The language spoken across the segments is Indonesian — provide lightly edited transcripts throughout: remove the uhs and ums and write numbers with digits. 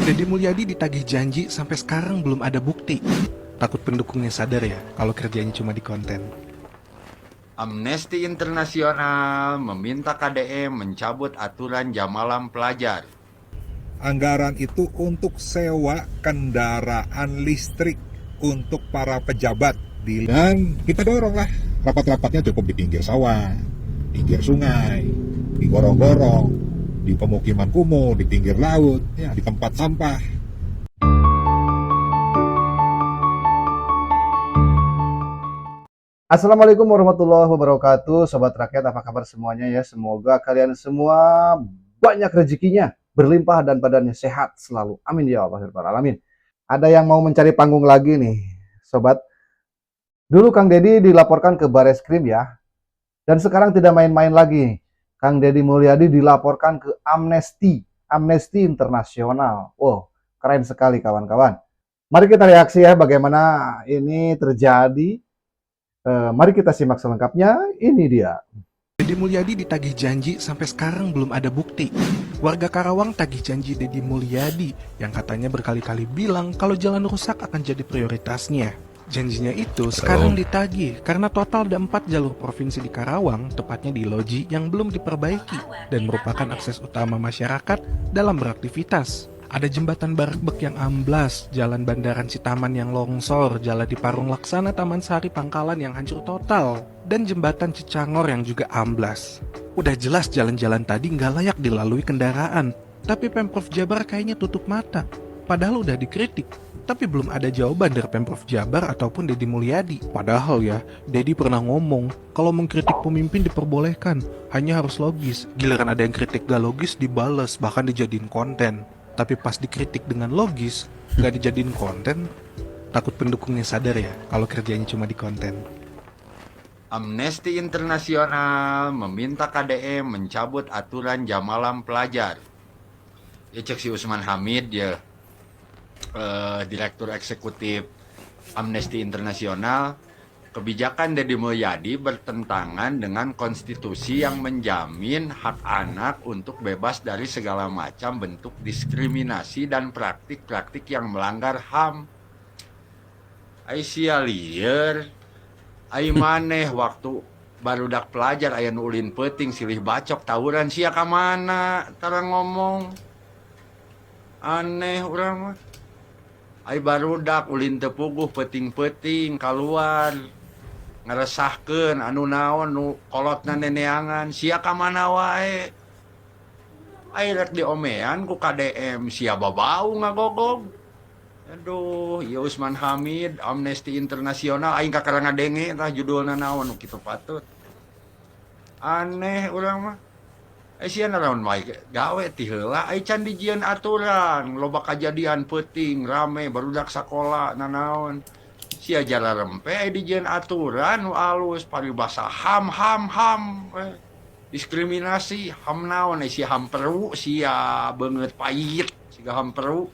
Deddy Mulyadi ditagih janji sampai sekarang belum ada bukti. Takut pendukungnya sadar ya kalau kerjanya cuma di konten. Amnesty Internasional meminta KDM mencabut aturan jam malam pelajar. Anggaran itu untuk sewa kendaraan listrik untuk para pejabat. Dan kita doronglah rapat-rapatnya cukup di pinggir sawah, pinggir sungai, di gorong-gorong, di pemukiman kumuh, di pinggir laut, ya, di tempat sampah. Assalamualaikum warahmatullahi wabarakatuh. Sobat rakyat, apa kabar semuanya ya? Semoga kalian semua banyak rezekinya, berlimpah dan badannya sehat selalu. Amin ya Allah ya alamin. Ada yang mau mencari panggung lagi nih, sobat. Dulu Kang Deddy dilaporkan ke Bareskrim ya. Dan sekarang tidak main-main lagi. Kang Deddy Mulyadi dilaporkan ke Amnesty Internasional. Wow, keren sekali kawan-kawan. Mari kita reaksi ya bagaimana ini terjadi. Mari kita simak selengkapnya, ini dia. Deddy Mulyadi ditagih janji sampai sekarang belum ada bukti. Warga Karawang tagih janji Deddy Mulyadi yang katanya berkali-kali bilang kalau jalan rusak akan jadi prioritasnya. Janjinya itu sekarang ditagih karena total ada 4 jalur provinsi di Karawang, tepatnya di Loji, yang belum diperbaiki dan merupakan akses utama masyarakat dalam beraktivitas. Ada jembatan Barekbek yang amblas, jalan Bandaran Citaman yang longsor, jalan di Parung Laksana Taman Sari Pangkalan yang hancur total, dan jembatan Cicangor yang juga amblas. Udah jelas jalan-jalan tadi nggak layak dilalui kendaraan, tapi Pemprov Jabar kayaknya tutup mata. Padahal udah dikritik, tapi belum ada jawaban dari Pemprov Jabar ataupun Deddy Mulyadi. Padahal ya, Deddy pernah ngomong, kalau mengkritik pemimpin diperbolehkan, hanya harus logis. Giliran ada yang kritik gak logis dibales, bahkan dijadiin konten. Tapi pas dikritik dengan logis, gak dijadiin konten, takut pendukungnya sadar ya kalau kerjanya cuma di konten. Amnesty Internasional meminta KDM mencabut aturan jam malam pelajar. Ya cek si Usman Hamid ya, Direktur Eksekutif Amnesty Internasional. Kebijakan Deddy Mulyadi bertentangan dengan konstitusi yang menjamin hak anak untuk bebas dari segala macam bentuk diskriminasi dan praktik-praktik yang melanggar HAM. Aisyah liar, ai maneh waktu barudak pelajar aya nu ulin peuting silih bacok tawuran sia ka mana tara ngomong. Aneh urang mah. Ai barudak ulin teu puguh peuting-peuting keluar. Ngeresahkeun anu naon nu kolotna neneangan sia ka mana wae. Ai rek diomean ku KDM sia babau ngagogog. Aduh, ieu Usman Hamid, Amnesty Internasional aing kakara ngadenge tah judulna naon nu kitu patut. Aneh urang mah. Sia naon wae gawe ti heula ai can dijieun aturan, loba kajadian peuting rame barudak sakola nanaon. Sia jala rempe dijieun aturan nu alus paribasa ham diskriminasi ham naon sia ham peru sia beungeut pait siga ham peru.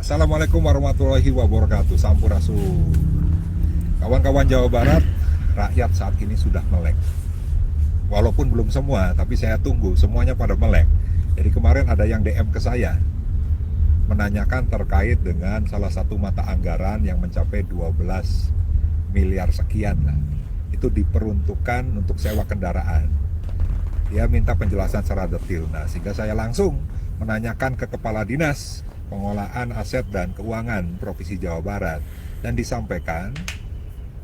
Assalamualaikum warahmatullahi wabarakatuh. Sampurasun. Kawan-kawan Jawa Barat, rakyat saat ini sudah melek. Walaupun belum semua, tapi saya tunggu semuanya pada melek. Jadi kemarin ada yang DM ke saya menanyakan terkait dengan salah satu mata anggaran yang mencapai 12 miliar sekian lah. Itu diperuntukkan untuk sewa kendaraan. Dia minta penjelasan secara detail. Nah, sehingga saya langsung menanyakan ke Kepala Dinas Pengolahan Aset dan Keuangan Provinsi Jawa Barat, dan disampaikan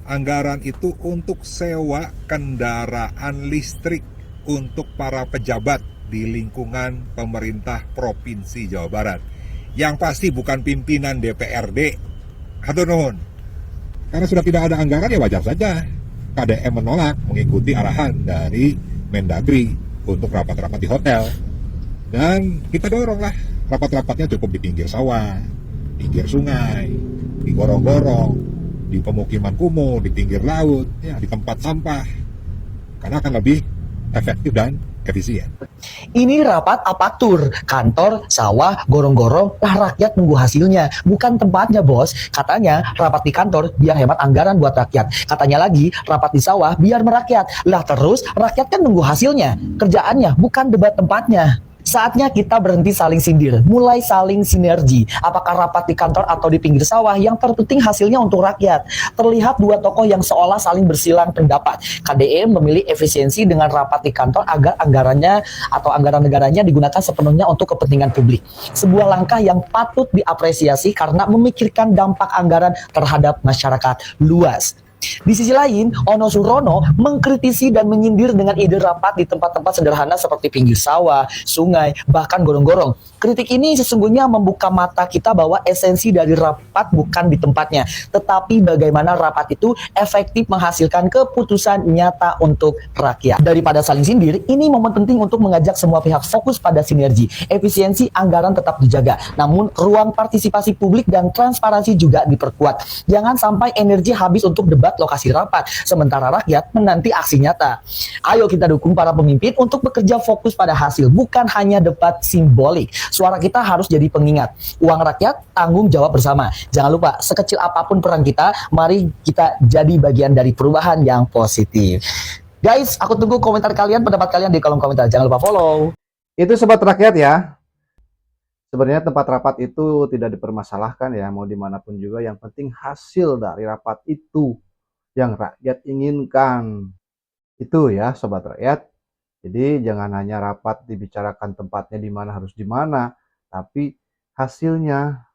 anggaran itu untuk sewa kendaraan listrik untuk para pejabat di lingkungan pemerintah Provinsi Jawa Barat. Yang pasti bukan pimpinan DPRD. Hatur nuhun. Karena sudah tidak ada anggaran ya wajar saja KDM menolak mengikuti arahan dari Mendagri untuk rapat-rapat di hotel. Dan kita doronglah rapat-rapatnya cukup di pinggir sawah, pinggir sungai, di gorong-gorong, di pemukiman kumuh, di pinggir laut, ya, di tempat sampah. Karena akan lebih efektif dan efisien. Ini rapat apaktur, kantor, sawah, gorong-gorong, lah rakyat nunggu hasilnya, bukan tempatnya bos. Katanya rapat di kantor biar hemat anggaran buat rakyat. Katanya lagi rapat di sawah biar merakyat. Lah terus rakyat kan nunggu hasilnya, kerjaannya bukan debat tempatnya. Saatnya kita berhenti saling sindir, mulai saling sinergi. Apakah rapat di kantor atau di pinggir sawah, yang terpenting hasilnya untuk rakyat. Terlihat dua tokoh yang seolah saling bersilang pendapat. KDE memilih efisiensi dengan rapat di kantor agar anggarannya atau anggaran negaranya digunakan sepenuhnya untuk kepentingan publik. Sebuah langkah yang patut diapresiasi karena memikirkan dampak anggaran terhadap masyarakat luas. Di sisi lain, Ono Surono mengkritisi dan menyindir dengan ide rapat di tempat-tempat sederhana seperti pinggir sawah, sungai, bahkan gorong-gorong. Kritik ini sesungguhnya membuka mata kita bahwa esensi dari rapat bukan di tempatnya, tetapi bagaimana rapat itu efektif menghasilkan keputusan nyata untuk rakyat. Daripada saling sindir, ini momen penting untuk mengajak semua pihak fokus pada sinergi. Efisiensi anggaran tetap dijaga, namun ruang partisipasi publik dan transparansi juga diperkuat. Jangan sampai energi habis untuk debat lokasi rapat, sementara rakyat menanti aksi nyata. Ayo kita dukung para pemimpin untuk bekerja fokus pada hasil, bukan hanya debat simbolik. Suara kita harus jadi pengingat. Uang rakyat, tanggung jawab bersama. Jangan lupa, sekecil apapun peran kita, mari kita jadi bagian dari perubahan yang positif. Guys, aku tunggu komentar kalian, pendapat kalian di kolom komentar. Jangan lupa follow. Itu sobat rakyat ya. Sebenarnya tempat rapat itu tidak dipermasalahkan ya, mau dimanapun juga. Yang penting hasil dari rapat itu yang rakyat inginkan. Itu ya sobat rakyat. Jadi jangan hanya rapat dibicarakan tempatnya di mana harus di mana, tapi hasilnya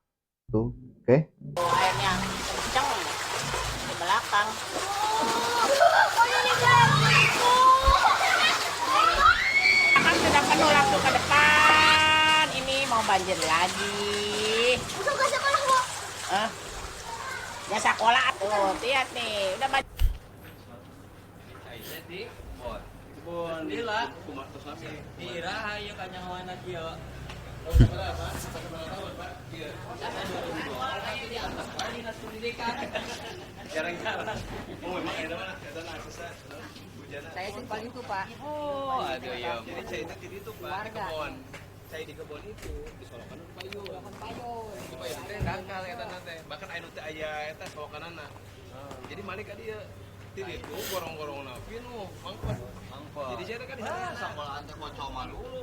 tuh, oke? Airnya kenceng di belakang. Kan sudah penuh langsung ke depan. Ini mau banjir lagi. Ya sekolah tuh, lihat nih, udah banjir. Saya simpel itu Pak. Oh, aduh ya. Jadi saya itu di itu Pak, di kebon. Saya di kebon itu disolokan ke payung. Supaya teh dangkal eta teh. Bahkan anu teh aya eta sawokanana. Jadi malik ka dieu. Di ditu gorong-gorong napi nu mangpet. Jadi saya teh kan di sana. Sekolah teh kocok mah dulu.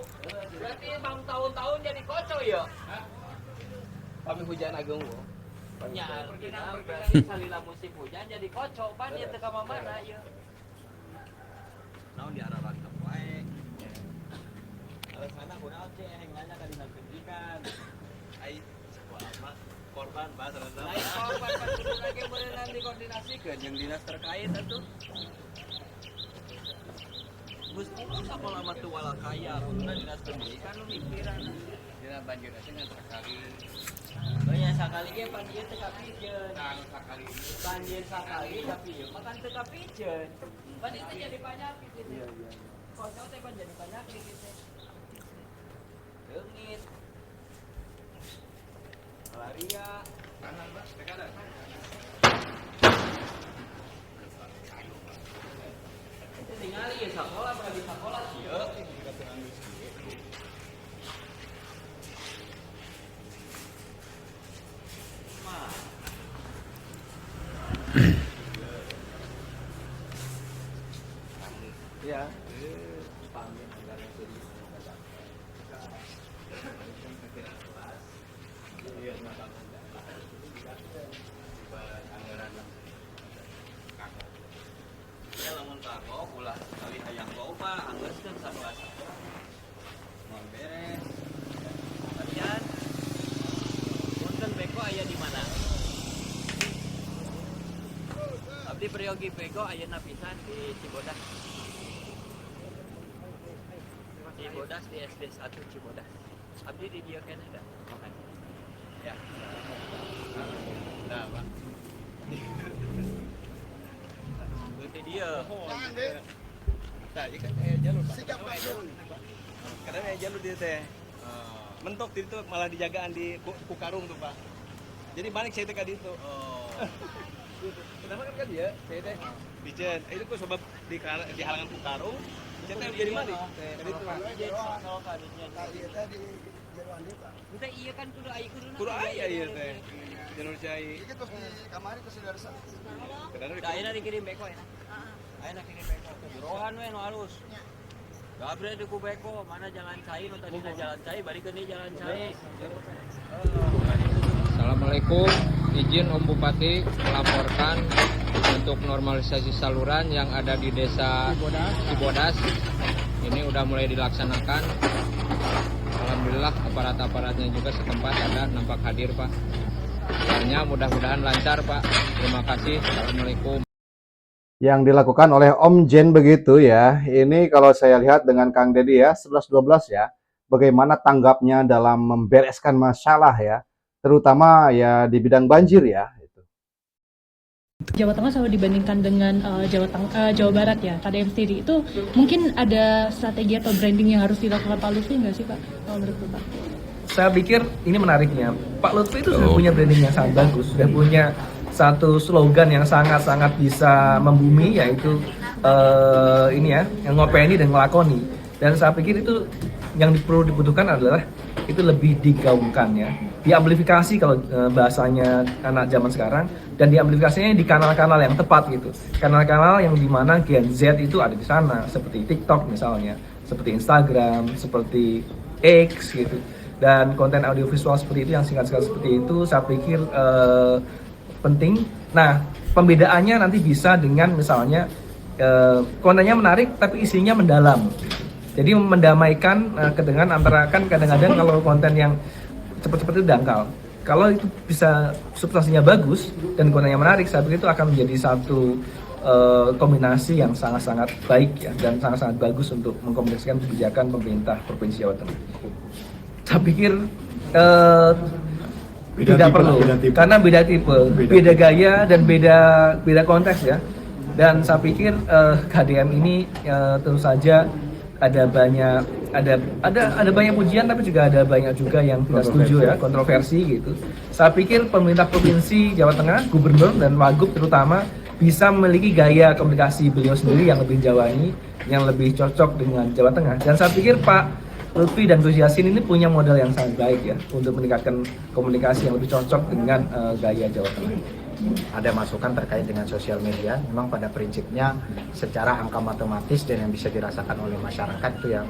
Berarti bang tahun-tahun jadi kocok ya? Kami hujan agung wo. Ya, berarti salila musim hujan jadi kocok pan ieu teh ka mana ieu. Naon diararan teh wae. Alasanna kunaon ceh hengannya ka dinas pendidikan. Ai sekolah mah korban bahasa rasa. Lain korban pan kudu lagi beunang dikoordinasikeun jeung dinas terkait atuh. Gusti sekolah mah teu wala kaya, kuduna dinas pendidikan nu mikiran. Dina banjir teh ngan sakali. Oh ya sakali ge pan ieu teu kapikeun. Sakali Banjir sakali tapi ieu mah kan teu kapikeun. Pan itu jadi penyakit itu. Iya. Kocok teh pan jadi penyakit itu. Leungit. Malaria. kanan Pak, teh kanan. Itu ningali ya sekolah berarti sekolah sih. Ya. Ya lamun kagok ulah kali hayang loba anggeuskeun sakelas. Mun beres. Kemudian punten beko aya di mana? Abdi peryogi beko ayeuna pisan di Cibodas. Cibodas di SD 1 Cibodas. Abdi di dieu keneh da. Makanya. Ya. Nah, Pak. Di dia. Nah, ieu kan aya jalur Pak. Kadang aya jalur dia teh. Mentok di itu malah dijagaan di Kukarung tuh, Pak. Jadi balik saya teh ka ditu. Oh. Kenapa kan dia? Saya teh bijen. Itu kok sebab di halangan Kukarung. Saya teh jadi balik. Ka ditu. Kita iya kan kudu aya kuduna. Kudu aya ieu teh. Jalur cai. Itu terus di kamari terus dari sana. Kadang Da ayeuna dikirim beko ya. Ayeuna kirim beko. Rohan we nu halus. Gabriel di Kubeko, mana jalan cai, nu tadi jalan cai, balik ke jalan cai. Assalamualaikum, izin Om Bupati melaporkan untuk normalisasi saluran yang ada di desa Cibodas. Ini udah mulai dilaksanakan. Alhamdulillah aparat-aparatnya juga setempat ada nampak hadir Pak. Doanya mudah-mudahan lancar Pak. Terima kasih. Assalamualaikum. Yang dilakukan oleh Om Jen begitu ya. Ini kalau saya lihat dengan Kang Dedi ya, 11-12 ya. Bagaimana tanggapnya dalam membereskan masalah ya. Terutama ya di bidang banjir ya. Jawa Tengah kalau dibandingkan dengan Jawa Barat ya, KDM sendiri itu mungkin ada strategi atau branding yang harus dilakukan Pak Lutfi nggak sih Pak? Kalau menurut Pak? Saya pikir ini menariknya, Pak Lutfi itu sudah punya branding yang sangat bagus, sudah punya satu slogan yang sangat-sangat bisa membumi, yaitu ini ya, yang ngopeni dan ngelakoni. Dan saya pikir itu yang perlu dibutuhkan adalah itu lebih digaungkan ya, diamplifikasi kalau bahasanya anak zaman sekarang, dan diamplifikasinya di kanal-kanal yang tepat gitu, kanal-kanal yang dimana Gen Z itu ada di sana, seperti TikTok misalnya, seperti Instagram, seperti X gitu, dan konten audiovisual seperti itu yang singkat-singkat seperti itu saya pikir penting. Nah, pembedaannya nanti bisa dengan misalnya kontennya menarik tapi isinya mendalam. Jadi mendamaikan kedengan antara, kan kadang-kadang kalau konten yang cepat-cepat itu dangkal. Kalau itu bisa substansinya bagus dan kontennya menarik, saya pikir itu akan menjadi satu kombinasi yang sangat-sangat baik ya, dan sangat-sangat bagus untuk mengkomunikasikan kebijakan pemerintah Provinsi Jawa Tengah. Saya pikir tidak perlu, karena beda tipe, beda gaya dan beda konteks ya. Dan saya pikir KDM ini tentu saja ada banyak pujian, tapi juga ada banyak juga yang tidak setuju ya, kontroversi gitu. Saya pikir pemerintah Provinsi Jawa Tengah, Gubernur dan Wagub terutama bisa memiliki gaya komunikasi beliau sendiri yang lebih jawani, yang lebih cocok dengan Jawa Tengah. Dan saya pikir Pak Lutfi dan Gus Yassin ini punya modal yang sangat baik ya untuk meningkatkan komunikasi yang lebih cocok dengan gaya Jawa Tengah. Ada masukan terkait dengan sosial media, memang pada prinsipnya secara angka matematis dan yang bisa dirasakan oleh masyarakat itu yang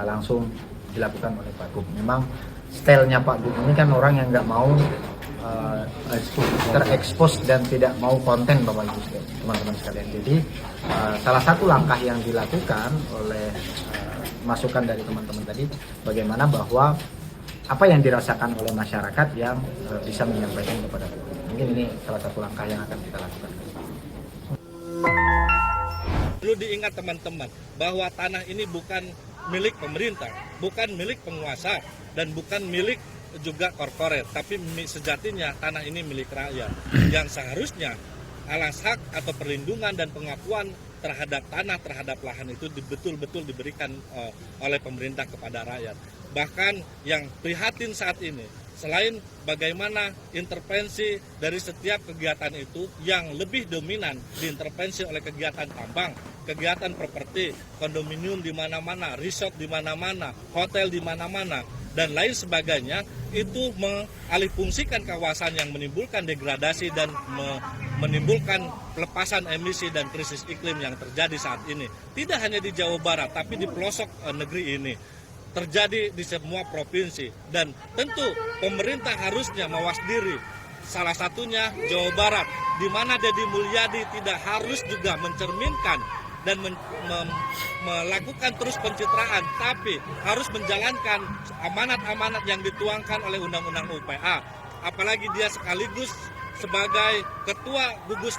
langsung dilakukan oleh Pak Gub. Memang stylenya Pak Gub ini kan orang yang nggak mau terekspos dan tidak mau konten Bapak Ibu teman-teman sekalian. Jadi salah satu langkah yang dilakukan oleh masukan dari teman-teman tadi, bagaimana bahwa apa yang dirasakan oleh masyarakat yang bisa menyampaikan kepada publik. Mungkin ini salah satu langkah yang akan kita lakukan. Perlu diingat teman-teman bahwa tanah ini bukan milik pemerintah, bukan milik penguasa, dan bukan milik juga korporat, tapi sejatinya tanah ini milik rakyat yang seharusnya alas hak atau perlindungan dan pengakuan terhadap tanah, terhadap lahan itu betul-betul diberikan oleh pemerintah kepada rakyat. Bahkan yang prihatin saat ini, selain bagaimana intervensi dari setiap kegiatan itu yang lebih dominan diintervensi oleh kegiatan tambang, kegiatan properti, kondominium di mana-mana, resort di mana-mana, hotel di mana-mana, dan lain sebagainya, itu mengalihfungsikan kawasan yang menimbulkan degradasi dan menimbulkan pelepasan emisi dan krisis iklim yang terjadi saat ini. Tidak hanya di Jawa Barat, tapi di pelosok negeri ini. Terjadi di semua provinsi, dan tentu pemerintah harusnya mawas diri. Salah satunya Jawa Barat, di mana Deddy Mulyadi tidak harus juga mencerminkan dan melakukan terus pencitraan, tapi harus menjalankan amanat-amanat yang dituangkan oleh Undang-Undang UPA. Apalagi dia sekaligus sebagai ketua gugus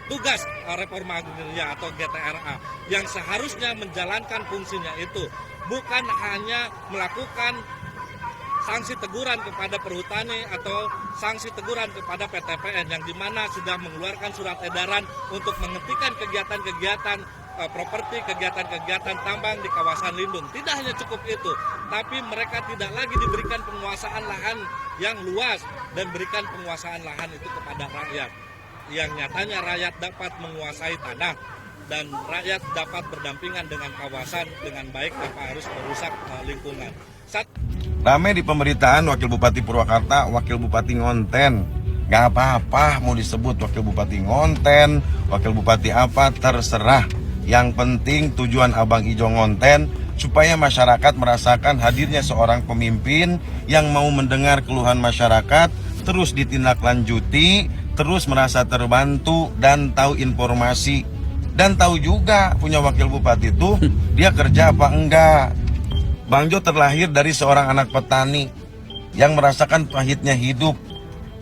tugas reforma agraria atau GTRA yang seharusnya menjalankan fungsinya itu, bukan hanya melakukan sanksi teguran kepada perhutani atau sanksi teguran kepada PTPN yang dimana sudah mengeluarkan surat edaran untuk menghentikan kegiatan-kegiatan properti, kegiatan-kegiatan tambang di kawasan lindung. Tidak hanya cukup itu, tapi mereka tidak lagi diberikan penguasaan lahan yang luas dan berikan penguasaan lahan itu kepada rakyat. Yang nyatanya rakyat dapat menguasai tanah dan rakyat dapat berdampingan dengan kawasan dengan baik tanpa harus merusak lingkungan. Rame di pemberitaan Wakil Bupati Purwakarta, Wakil Bupati ngonten. Gak apa-apa mau disebut Wakil Bupati ngonten, Wakil Bupati apa, terserah. Yang penting tujuan Abang Ijo ngonten supaya masyarakat merasakan hadirnya seorang pemimpin yang mau mendengar keluhan masyarakat, terus ditindaklanjuti, terus merasa terbantu dan tahu informasi. Dan tahu juga punya wakil bupati itu dia kerja apa enggak. Bang Jo terlahir dari seorang anak petani yang merasakan pahitnya hidup.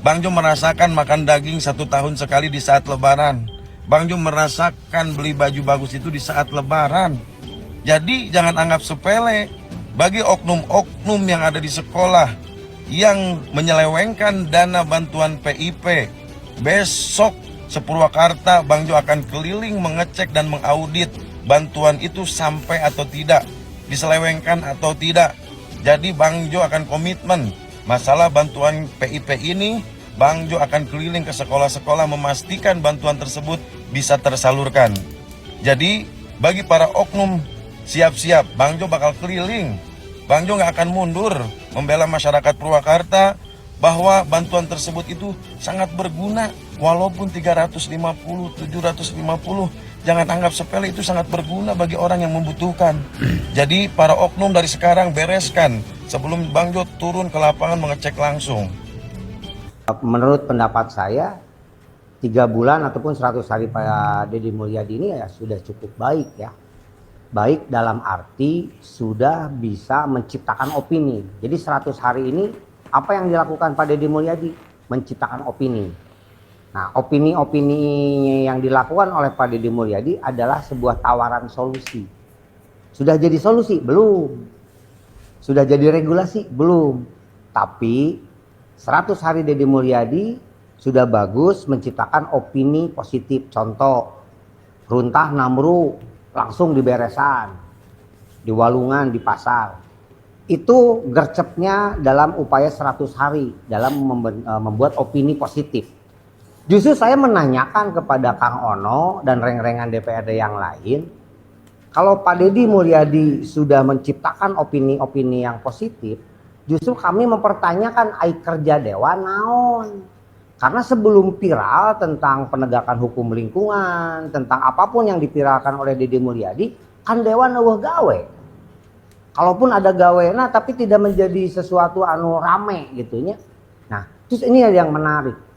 Bang Jo merasakan makan daging 1 tahun sekali di saat lebaran. Bang Jo merasakan beli baju bagus itu di saat lebaran. Jadi jangan anggap sepele bagi oknum-oknum yang ada di sekolah yang menyelewengkan dana bantuan PIP. Besok Sepurwakarta Bang Jo akan keliling mengecek dan mengaudit bantuan itu sampai atau tidak, diselewengkan atau tidak. Jadi Bang Jo akan komitmen masalah bantuan PIP ini. Bang Jo akan keliling ke sekolah-sekolah memastikan bantuan tersebut bisa tersalurkan. Jadi bagi para oknum, siap-siap, Bang Jo bakal keliling. Bang Jo nggak akan mundur membela masyarakat Purwakarta bahwa bantuan tersebut itu sangat berguna. Walaupun 350, 750, jangan anggap sepele, itu sangat berguna bagi orang yang membutuhkan. Jadi para oknum dari sekarang bereskan sebelum Bang Jo turun ke lapangan mengecek langsung. Menurut pendapat saya, 3 bulan ataupun 100 hari Pak Deddy Mulyadi ini ya sudah cukup baik ya. Baik dalam arti sudah bisa menciptakan opini. Jadi 100 hari ini apa yang dilakukan Pak Deddy Mulyadi? Menciptakan opini. Nah, opini-opini yang dilakukan oleh Pak Deddy Mulyadi adalah sebuah tawaran solusi. Sudah jadi solusi? Belum. Sudah jadi regulasi? Belum. Tapi 100 hari Deddy Mulyadi sudah bagus menciptakan opini positif. Contoh, runtah Namru langsung diberesan, di Walungan, di pasar. Itu gercepnya dalam upaya 100 hari dalam membuat opini positif. Justru saya menanyakan kepada Kang Ono dan reng-rengan DPRD yang lain, kalau Pak Deddy Mulyadi sudah menciptakan opini-opini yang positif, justru kami mempertanyakan ai kerja dewan naon. Karena sebelum viral tentang penegakan hukum lingkungan, tentang apapun yang dipiralkan oleh Deddy Mulyadi, kan dewan eueuh gawe. Kalaupun ada gawena tapi tidak menjadi sesuatu anu rame gitunya. Nah, terus ini yang menarik.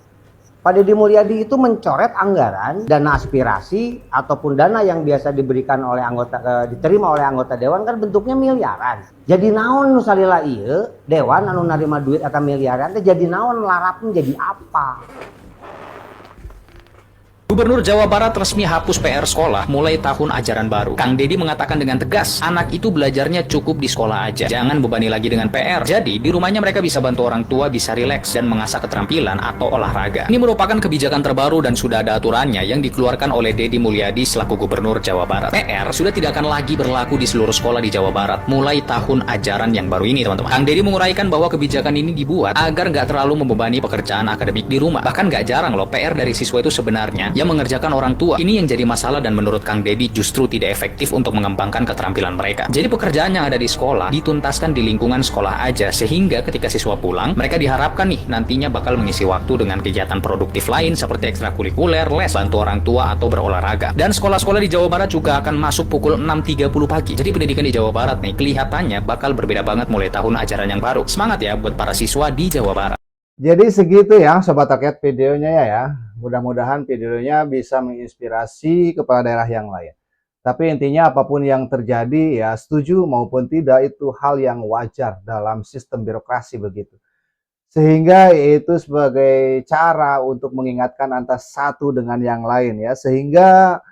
Pak Deddy Mulyadi itu mencoret anggaran dana aspirasi ataupun dana yang biasa diberikan oleh anggota diterima oleh anggota dewan kan bentuknya miliaran. Jadi naon nu salila ieu dewan anu narima duit eta miliaran teh jadi naon larapna jadi apa? Gubernur Jawa Barat resmi hapus PR sekolah mulai tahun ajaran baru. Kang Deddy mengatakan dengan tegas, anak itu belajarnya cukup di sekolah aja. Jangan bebani lagi dengan PR. Jadi, di rumahnya mereka bisa bantu orang tua, bisa rileks dan mengasah keterampilan atau olahraga. Ini merupakan kebijakan terbaru dan sudah ada aturannya yang dikeluarkan oleh Deddy Mulyadi selaku Gubernur Jawa Barat. PR sudah tidak akan lagi berlaku di seluruh sekolah di Jawa Barat mulai tahun ajaran yang baru ini, teman-teman. Kang Deddy menguraikan bahwa kebijakan ini dibuat agar nggak terlalu membebani pekerjaan akademik di rumah. Bahkan nggak jarang loh PR dari siswa itu sebenarnya yang mengerjakan orang tua. Ini yang jadi masalah dan menurut Kang Deddy justru tidak efektif untuk mengembangkan keterampilan mereka. Jadi pekerjaan yang ada di sekolah dituntaskan di lingkungan sekolah aja, sehingga ketika siswa pulang, mereka diharapkan nih nantinya bakal mengisi waktu dengan kegiatan produktif lain seperti ekstrakurikuler, les, bantu orang tua atau berolahraga. Dan sekolah-sekolah di Jawa Barat juga akan masuk pukul 6.30 pagi. Jadi pendidikan di Jawa Barat nih kelihatannya bakal berbeda banget mulai tahun ajaran yang baru. Semangat ya buat para siswa di Jawa Barat. Jadi segitu ya Sobat Rakyat videonya ya. Mudah-mudahan videonya bisa menginspirasi kepala daerah yang lain. Tapi intinya apapun yang terjadi ya setuju maupun tidak itu hal yang wajar dalam sistem birokrasi begitu. Sehingga itu sebagai cara untuk mengingatkan antara satu dengan yang lain ya. Sehingga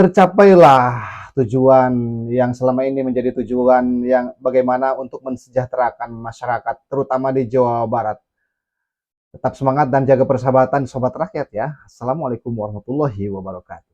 tercapailah tujuan yang selama ini menjadi tujuan yang bagaimana untuk mensejahterakan masyarakat terutama di Jawa Barat. Tetap semangat dan jaga persahabatan Sobat Rakyat ya. Assalamualaikum warahmatullahi wabarakatuh.